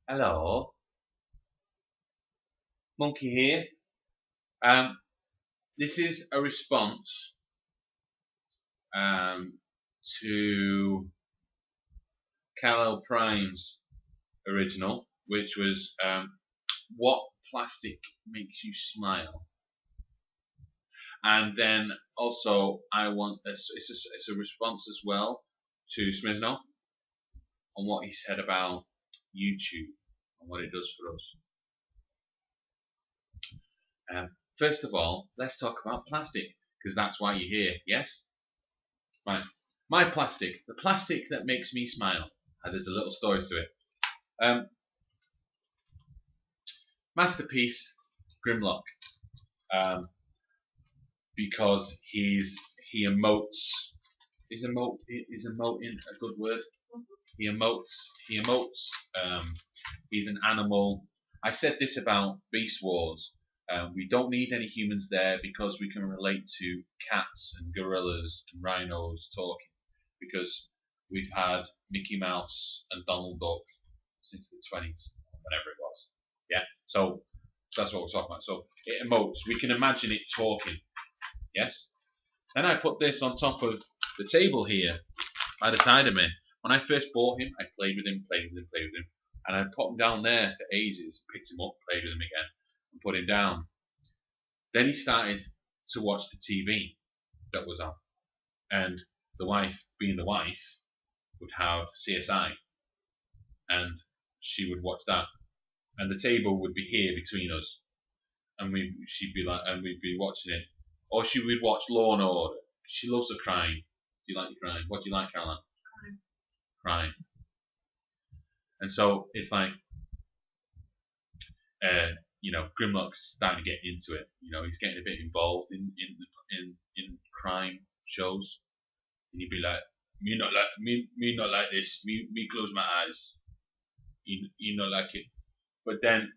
Hello, Monkey here. Um, this is a response um, to kalelprime's original, which was what plastic makes you smile. And then also I want it's a response as well to smsno on what he said about YouTube and what it does for us. First of all, let's talk about plastic because that's why you're here. Yes. Right. My plastic, the plastic that makes me smile. There's a little story to it. Masterpiece, Grimlock, because he emotes. Is emoting a good word? He emotes. He emotes. He's an animal. I said this about Beast Wars. We don't need any humans there because we can relate to cats and gorillas and rhinos talking because we've had Mickey Mouse and Donald Duck since the 20s, whenever it was. Yeah, so that's what we're talking about. So it emotes. We can imagine it talking. Yes. Then I put this on top of the table here by the side of me. When I first bought him, I played with him, and I put him down there for ages. Picked him up, played with him again, and put him down. Then he started to watch the TV that was on, and the wife, being the wife, would have CSI, and she would watch that, and the table would be here between us, and she'd be like, and we'd be watching it, or she would watch Law and Order. She loves the crime. Do you like the crime? What do you like, Caroline? Crime. And so it's like, Grimlock's starting to get into it. He's getting a bit involved in crime shows, and he'd be like, me not like this. Me close my eyes. He not like it. But then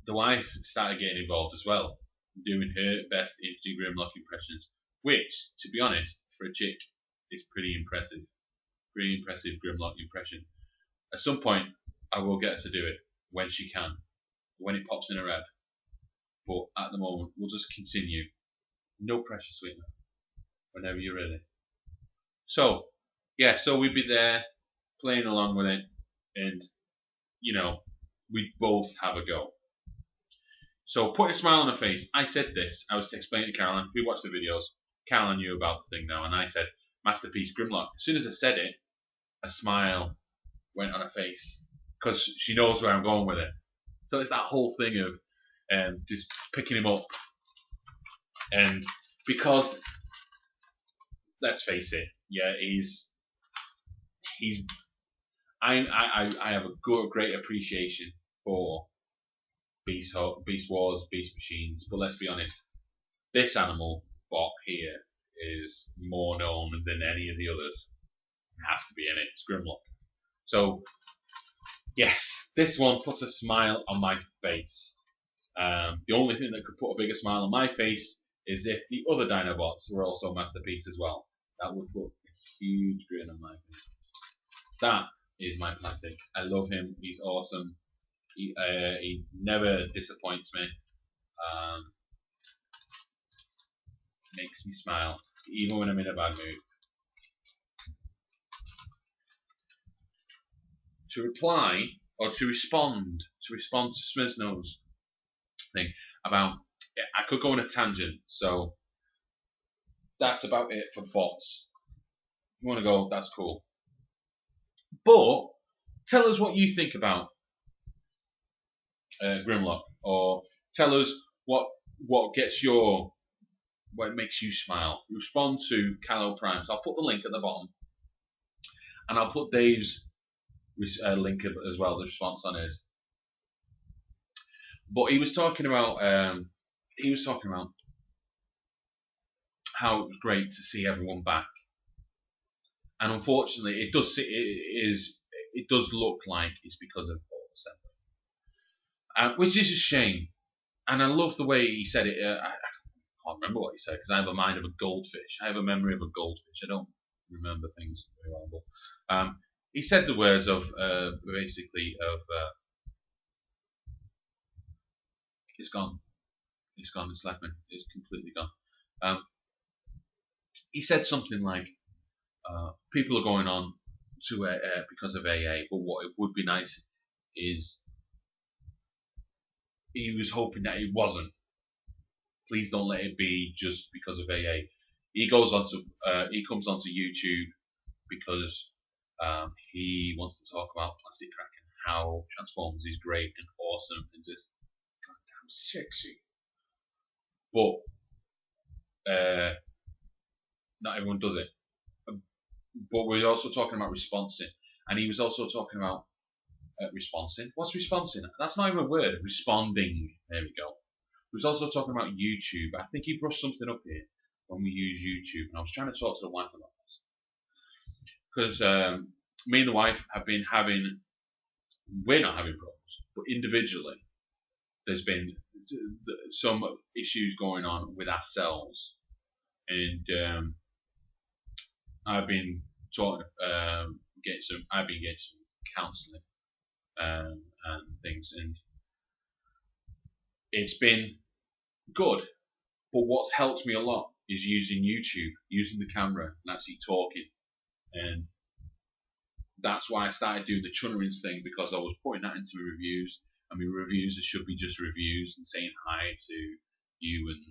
the wife started getting involved as well, doing her best to do Grimlock impressions, which, to be honest, for a chick, is pretty impressive. Pretty impressive Grimlock impression. At some point, I will get her to do it when she can, when it pops in her head. But at the moment, we'll just continue. No pressure, sweetheart. Whenever you're ready. So, yeah, so we'd be there playing along with it, and we'd both have a go. So, put a smile on her face. I said this. I was explaining to Caroline, who watched the videos. Caroline knew about the thing now, and I said, Masterpiece Grimlock. As soon as I said it, a smile went on her face because she knows where I'm going with it. So it's that whole thing of just picking him up, and because let's face it, yeah, I have a great appreciation for Beast Wars, Beast Machines, but let's be honest, this animal bot here is more known than any of the others. It has to be in it. It's Grimlock. So yes, this one puts a smile on my face. The only thing that could put a bigger smile on my face is if the other Dinobots were also Masterpiece as well. That would put a huge grin on my face. That is my plastic. I love him. He's awesome. He never disappoints me. Makes me smile, even when I'm in a bad mood. To reply or to respond to smsno's thing about, I could go on a tangent, so that's about it for bots. If you want to go, that's cool. But tell us what you think about Grimlock, or tell us what makes you smile. Respond to kalelprime. I'll put the link at the bottom, and I'll put Dave's link as well. The response on his. But he was talking about how it was great to see everyone back, and unfortunately, it does look like it's because of assembly, which is a shame. And I love the way he said it. I can't remember what he said because I have a mind of a goldfish. I have a memory of a goldfish. I don't remember things very well. But he said the words of basically of it's gone, it's gone, it's left me, it's completely gone. He said something like, people are going on to because of AA, but what it would be nice is he was hoping that it wasn't. Please don't let it be just because of AA. He goes on to he comes onto YouTube because he wants to talk about plastic crack and how Transformers is great and awesome and just goddamn sexy. But not everyone does it. But we're also talking about responsing, and he was also talking about responsing. What's responsing? That's not even a word. Responding. There we go. He was also talking about YouTube. I think he brushed something up here when we use YouTube, and I was trying to talk to the wife about this because me and the wife have been having. We're not having problems, but individually, there's been some issues going on with ourselves, and I've been talking, I've been getting some counselling and things, and it's been good. But what's helped me a lot is using YouTube, using the camera, and actually talking. And that's why I started doing the Chunnerins thing, because I was putting that into my reviews. And my reviews should be just reviews and saying hi to you and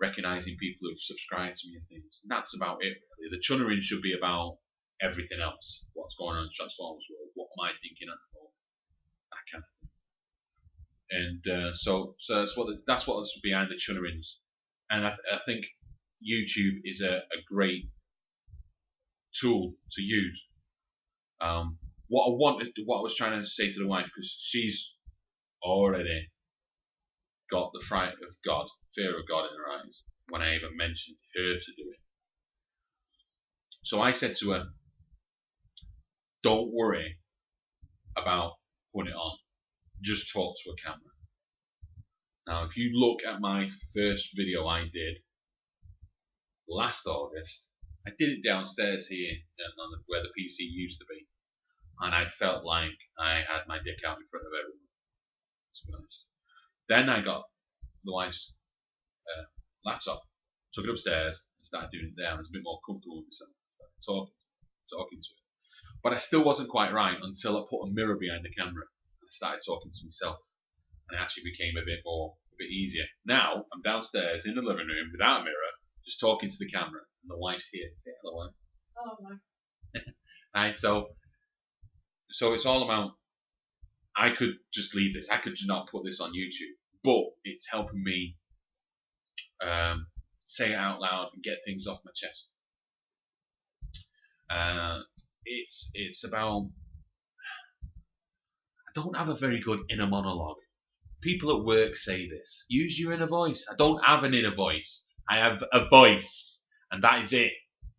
recognising people who've subscribed to me and things. And that's about it, really. The Chunnerins should be about everything else. What's going on in the Transformers world? What am I thinking at the moment? That kind of thing. And so that's what's behind the Chunnerins. And I think YouTube is a great tool to use. What I was trying to say to the wife, because she's already got the fright of God, fear of God in her eyes when I even mentioned her to do it. So I said to her, don't worry about putting it on, just talk to a camera. Now if you look at my first video I did last August, I did it downstairs here where the PC used to be, and I felt like I had my dick out in front of everyone, to be honest. Then I got the wife's laptop, took it upstairs and started doing it there. I was a bit more comfortable with myself, started talking to it. But I still wasn't quite right until I put a mirror behind the camera and I started talking to myself, and it actually became a bit easier. Now I'm downstairs in the living room without a mirror, just talking to the camera, and the wife's here. Say hello, wife. Oh my. Right, so it's all about, I could just leave this, I could not put this on YouTube, but it's helping me say it out loud and get things off my chest. It's about, I don't have a very good inner monologue. People at work say this, use your inner voice. I don't have an inner voice. I have a voice, and that is it.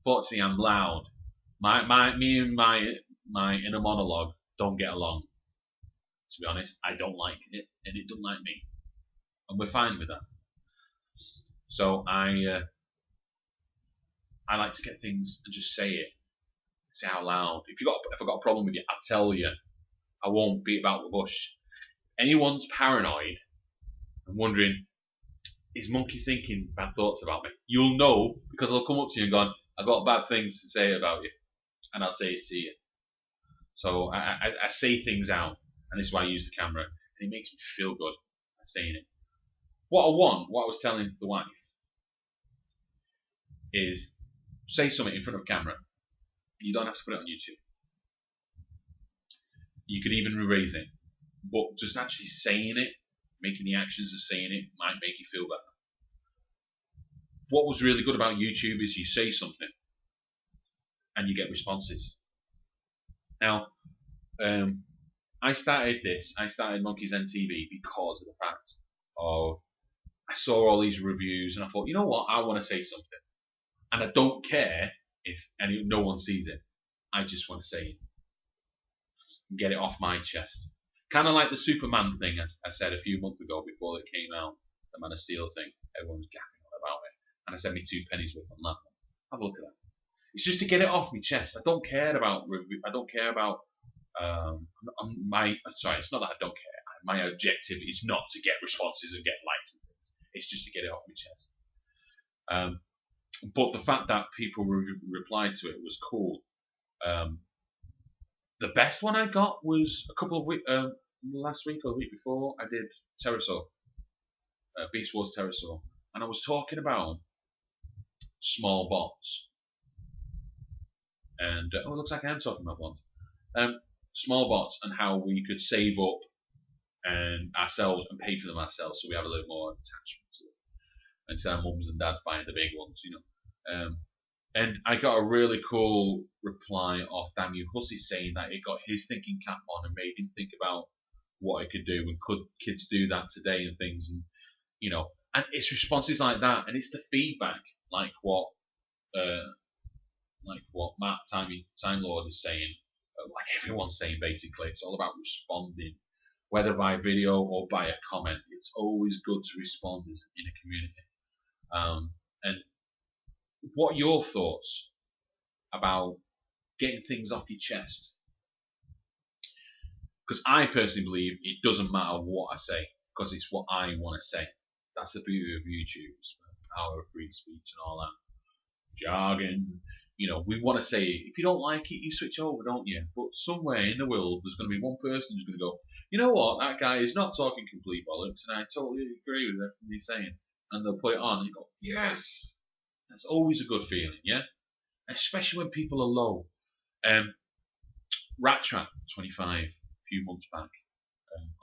Fortunately, I'm loud. Me and my inner monologue don't get along. To be honest, I don't like it, and it doesn't like me, and we're fine with that. So I like to get things and just say it, say out loud. If I got a problem with you, I'll tell you. I won't beat about the bush. Anyone's paranoid and wondering, is Monkey thinking bad thoughts about me? You'll know, because I'll come up to you and go, I've got bad things to say about you, and I'll say it to you. So I say things out, and this is why I use the camera, and it makes me feel good by saying it. What I was telling the wife, is say something in front of a camera. You don't have to put it on YouTube. You could even erase it, but just actually saying it, making the actions of saying it, might make you feel better. What was really good about YouTube is you say something and you get responses. Now, I started MONKEYZENTV because of the fact of I saw all these reviews and I thought, you know what, I want to say something, and I don't care if no one sees it. I just want to say it and get it off my chest. Kind of like the Superman thing I said a few months ago before it came out, the Man of Steel thing. Everyone was gapping on about it, and I said me 2 pennies worth on that one. Have a look at that. It's just to get it off my chest. I don't care about. I don't care about. Sorry, it's not that I don't care. My objective is not to get responses and get likes and things. It's just to get it off my chest. But the fact that people replied to it was cool. The best one I got was a couple of weeks last week or the week before. I did Pterosaur, Beast Wars Pterosaur, and I was talking about small bots. And it looks like I am talking about ones. Small bots and how we could save up and ourselves and pay for them ourselves, so we have a little more attachment to it instead of mums and dads buying the big ones, you know. And I got a really cool reply off Damn You Hussy saying that it got his thinking cap on and made him think about what it could do and could kids do that today and things, and you know, and it's responses like that, and it's the feedback like what Matt Time Lord is saying, like everyone's saying basically. It's all about responding, whether by video or by a comment. It's always good to respond in a community. And what are your thoughts about getting things off your chest? Because I personally believe it doesn't matter what I say, because it's what I want to say. That's the beauty of YouTube, the power of free speech and all that jargon. You know, we want to say, if you don't like it, you switch over, don't you? But somewhere in the world, there's going to be one person who's going to go, you know what, that guy is not talking complete bollocks, and I totally agree with everything he's saying. And they'll put it on, and you go, yes. That's always a good feeling, yeah? Especially when people are low. Rat Trap 25, a few months back.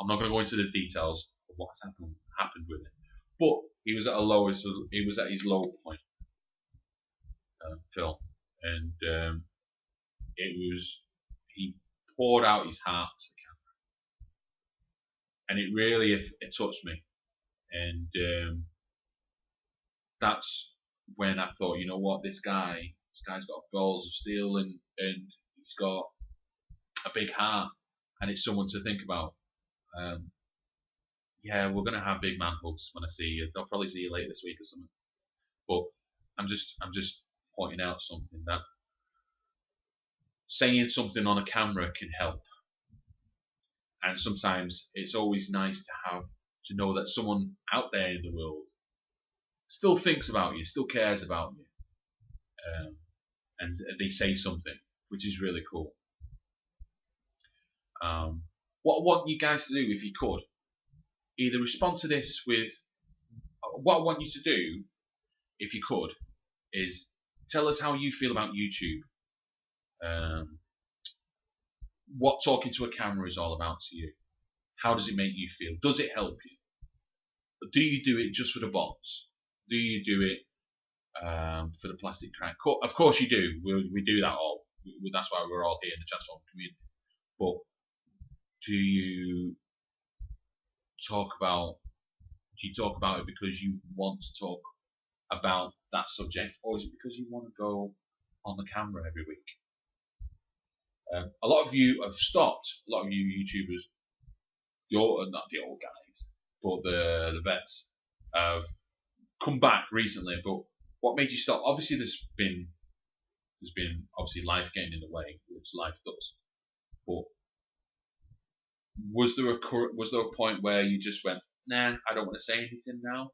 I'm not going to go into the details of what's happened with it. But he was at his low point, Phil. And he poured out his heart to the camera. And it really it touched me. And that's when I thought, you know what, this guy's got balls of steel, and he's got a big heart, and it's someone to think about. Yeah, we're gonna have big man hugs when I see you. I'll probably see you later this week or something. But I'm just pointing out something, that saying something on a camera can help, and sometimes it's always nice to know that someone out there in the world still thinks about you, still cares about you, and they say something, which is really cool. What I want you guys to do, if you could, either respond to this with, what I want you to do, if you could, is tell us how you feel about YouTube. What talking to a camera is all about to you. How does it make you feel? Does it help you? Do you do it just for the bots? Do you do it for the plastic crack? Of course you do. We do that all. That's why we're all here in the Transform community. But do you talk about it because you want to talk about that subject, or is it because you want to go on the camera every week? A lot of you have stopped. A lot of you YouTubers, not the old guys, but the vets, have come back recently. But what made you stop? Obviously, there's been obviously life getting in the way, which life does. But was there a point where you just went, nah, I don't want to say anything now,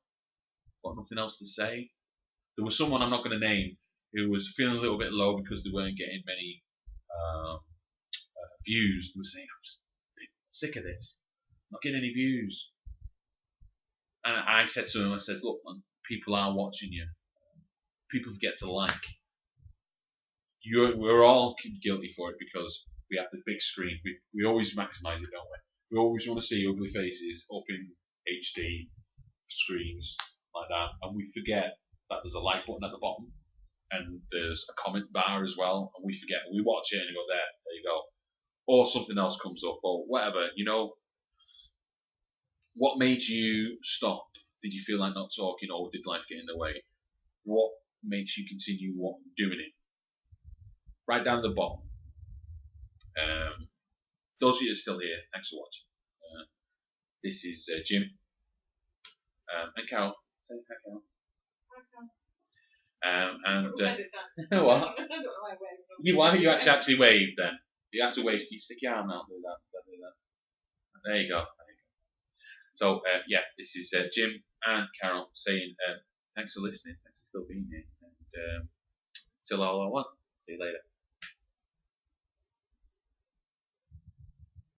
got nothing else to say? There was someone I'm not going to name who was feeling a little bit low because they weren't getting many views. They were saying, I'm sick of this, not getting any views. And I said to him, I said, look, man, people are watching you. People forget to like. We're all guilty for it because we have the big screen. We always maximise it, don't we? We always want to see ugly faces up in HD screens like that, and we forget that there's a like button at the bottom and there's a comment bar as well, and we forget. We watch it and go, there you go. Or something else comes up, or whatever, you know. What made you stop? Did you feel like not talking, or did life get in the way? What makes you continue doing it? Right down at the bottom. Those of you that are still here, thanks for watching. This is Jim and Carol. Hi, Carol. And what? You actually wave then. You have to wave. You stick your arm out. Do that. Do that. There you go. So yeah, this is Jim and Carol saying thanks for listening. Thanks for still being here. And till all I want. See you later.